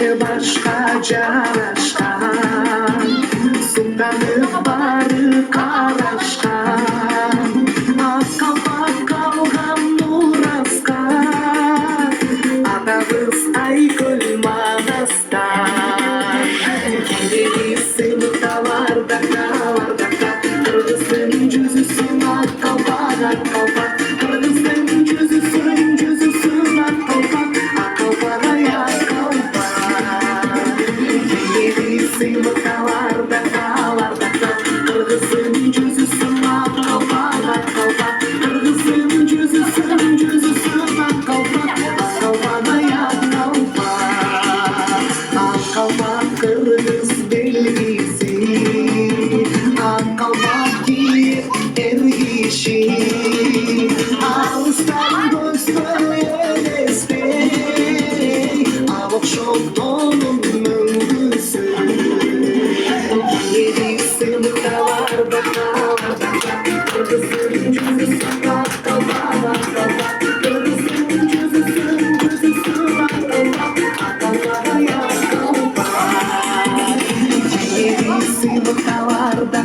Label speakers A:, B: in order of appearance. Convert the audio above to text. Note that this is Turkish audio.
A: başka caraşkan, sukanı barı karaşkan, akal kalgan nuraskan, atabız aykul manaskan. Kini sınıftalarda kırgızın cüzüsün akal bana kalpak, kırgızın cüzüsün akal bak, akal bana ya kalpak. Kini sınıftalarda kırgızın cüzüsün akal bana kalpak, kırgızın cüzüsün akal bak, akal bana ya kalpak. Akal bak kırgız belgisi, akal bak ki erişi, ağustan göstereyesey, avak şok donun müngüsü. Yedi sınıftalarda kırgızın cüzüsün akal bana kalpak, kırgızın cüzüsün akal bak, akal bana ya kalpak. Yedi sınıftalarda